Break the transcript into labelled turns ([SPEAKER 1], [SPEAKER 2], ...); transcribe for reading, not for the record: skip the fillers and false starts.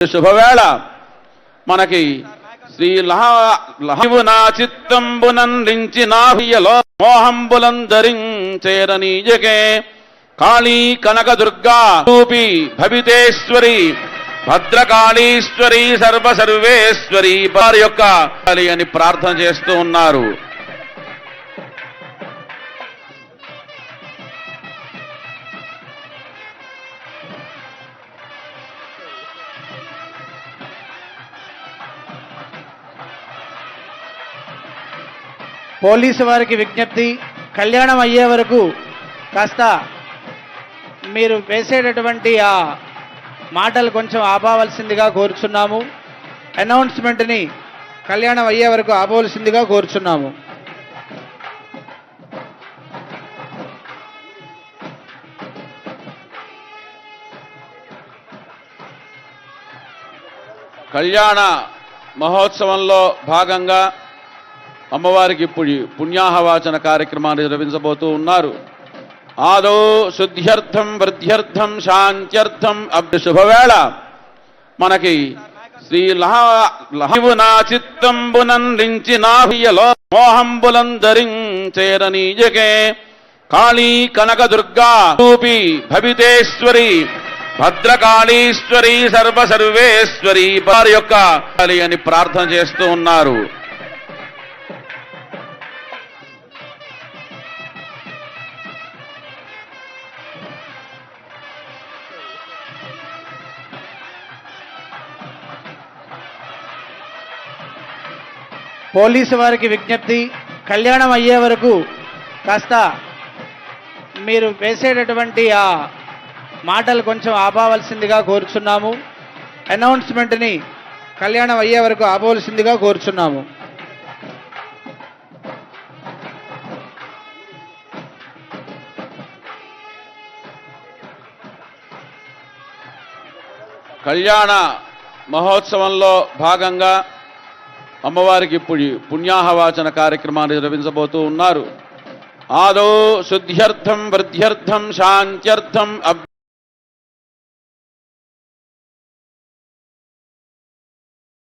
[SPEAKER 1] శుభవేళ మనకి శ్రీ లహవునా చిత్తంబునందించి నాహియలో మోహంబులందరించేరనీయకే కాళీ కనకదుర్గా రూపి భవితేశ్వరి భద్రకాళీశ్వరి సర్వసర్వేశ్వరి వారి యొక్క అని ప్రార్థన చేస్తూ ఉన్నారు.
[SPEAKER 2] పోలీసు వారికి విజ్ఞప్తి, కళ్యాణం అయ్యే వరకు కాస్త మీరు వేసేటటువంటి ఆ మాటలు కొంచెం ఆపవలసిందిగా కోరుచున్నాము. అనౌన్స్మెంట్ని కళ్యాణం అయ్యే వరకు ఆపవలసిందిగా కోరుచున్నాము.
[SPEAKER 1] కళ్యాణ మహోత్సవంలో భాగంగా అమ్మవారికి ఇప్పుడు పుణ్యాహవాచన కార్యక్రమాన్ని నిర్వహించబోతూ ఉన్నారు. ఆదో శుద్ధ్యర్థం వృద్ధ్యర్థం శాంత్యర్థం శుభవేళ మనకి శ్రీ లహవునా చిత్తంబునందించి నాహియలో మోహంబులందరించేరనీయకే కాళీ కనకదుర్గా రూపి భవితేశ్వరి భద్రకాళీశ్వరి సర్వసర్వేశ్వరి వారి యొక్క అని ప్రార్థన చేస్తూ ఉన్నారు.
[SPEAKER 2] పోలీసు వారికి విజ్ఞప్తి, కళ్యాణం అయ్యే వరకు కాస్త మీరు వేసేటటువంటి ఆ మాటలు కొంచెం ఆపవలసిందిగా కోరుచున్నాము. అనౌన్స్మెంట్ని కళ్యాణం అయ్యే వరకు ఆపవలసిందిగా కోరుచున్నాము.
[SPEAKER 1] కళ్యాణ మహోత్సవంలో భాగంగా అమ్మవారికి ఇప్పుడు పుణ్యాహవాచన కార్యక్రమాన్ని నిర్వహించబోతూ ఉన్నారు. ఆదో శుద్ధ్యర్థం వృద్ధ్యర్థం శాంత్యర్థం